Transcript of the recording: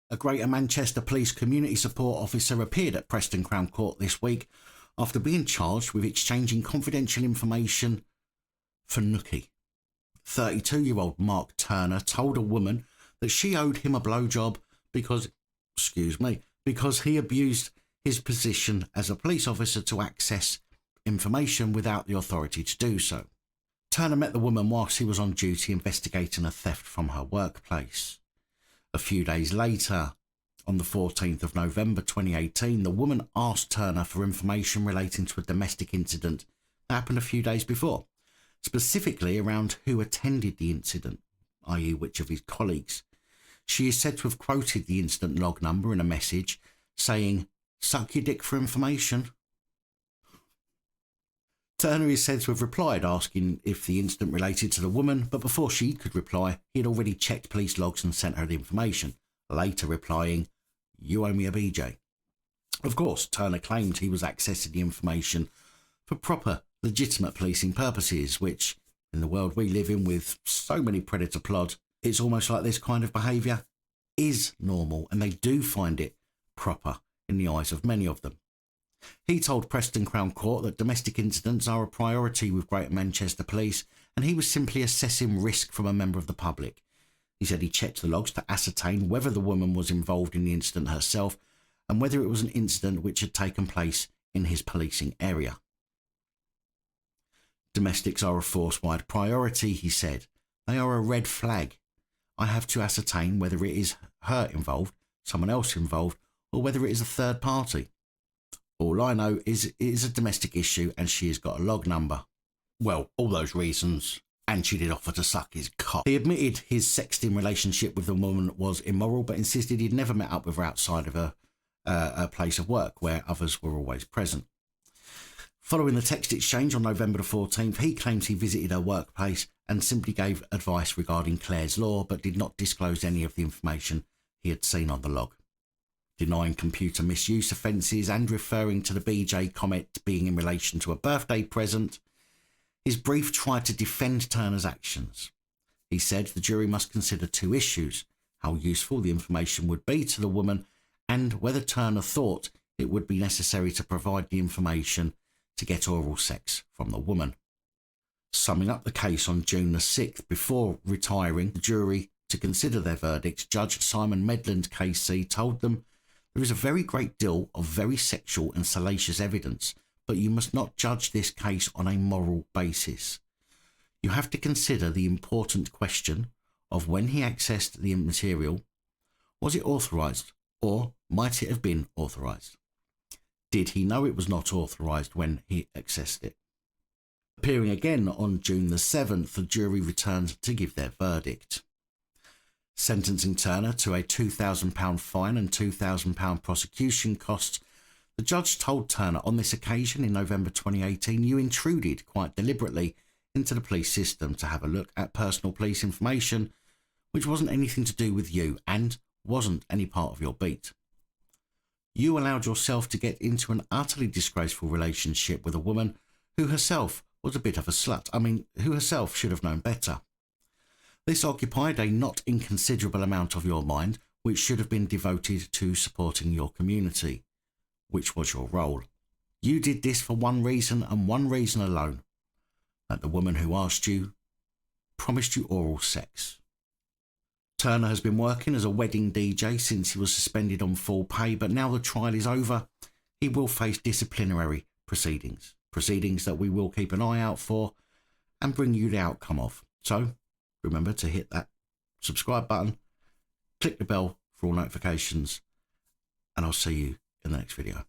A Greater Manchester Police Community Support Officer appeared at Preston Crown Court this week after being charged with exchanging confidential information for nookie. 32-year-old Mark Turner told a woman that she owed him a blowjob because he abused his position as a police officer to access information without the authority to do so. Turner met the woman whilst he was on duty investigating a theft from her workplace. A few days later, on the 14th of November 2018, the woman asked Turner for information relating to a domestic incident that happened a few days before, specifically around who attended the incident, i.e. which of his colleagues. She is said to have quoted the incident log number in a message saying, "Suck your dick for information." Turner is said to have replied asking if the incident related to the woman, but before she could reply, he had already checked police logs and sent her the information, later replying, "You owe me a BJ." Of course, Turner claimed he was accessing the information for proper, legitimate policing purposes, which, in the world we live in with so many predator plod, it's almost like this kind of behaviour is normal, and they do find it proper in the eyes of many of them. He told Preston Crown Court that domestic incidents are a priority with Greater Manchester Police, and he was simply assessing risk from a member of the public. He said he checked the logs to ascertain whether the woman was involved in the incident herself and whether it was an incident which had taken place in his policing area. Domestics are a force-wide priority, he said. They are a red flag. I have to ascertain whether it is her involved, someone else involved, or whether it is a third party. All I know is it is a domestic issue and she has got a log number. Well, all those reasons, and she did offer to suck his cock. He admitted his sexting relationship with the woman was immoral, but insisted he'd never met up with her outside of a place of work where others were always present. Following the text exchange on November the 14th, he claims he visited her workplace and simply gave advice regarding Clare's Law, but did not disclose any of the information he had seen on the log. Denying computer misuse offences and referring to the BJ comment being in relation to a birthday present, his brief tried to defend Turner's actions. He said the jury must consider two issues: how useful the information would be to the woman and whether Turner thought it would be necessary to provide the information to get oral sex from the woman. Summing up the case on June the 6th, before retiring the jury to consider their verdict, Judge Simon Medland KC told them, "There is a very great deal of very sexual and salacious evidence, but you must not judge this case on a moral basis. You have to consider the important question of when he accessed the material. Was it authorised, or might it have been authorised? Did he know it was not authorised when he accessed it?" Appearing again on June the 7th, the jury returned to give their verdict. Sentencing Turner to a £2,000 fine and £2,000 prosecution costs, the judge told Turner on this occasion in November 2018, "You intruded quite deliberately into the police system to have a look at personal police information which wasn't anything to do with you and wasn't any part of your beat. You allowed yourself to get into an utterly disgraceful relationship with a woman who herself was a bit of a slut. Who herself should have known better. This occupied a not inconsiderable amount of your mind, which should have been devoted to supporting your community, which was your role. You did this for one reason and one reason alone, that the woman who asked you promised you oral sex." Turner has been working as a wedding DJ since he was suspended on full pay, but now the trial is over, he will face disciplinary proceedings that we will keep an eye out for and bring you the outcome of. So remember to hit that subscribe button, click the bell for all notifications, and I'll see you in the next video.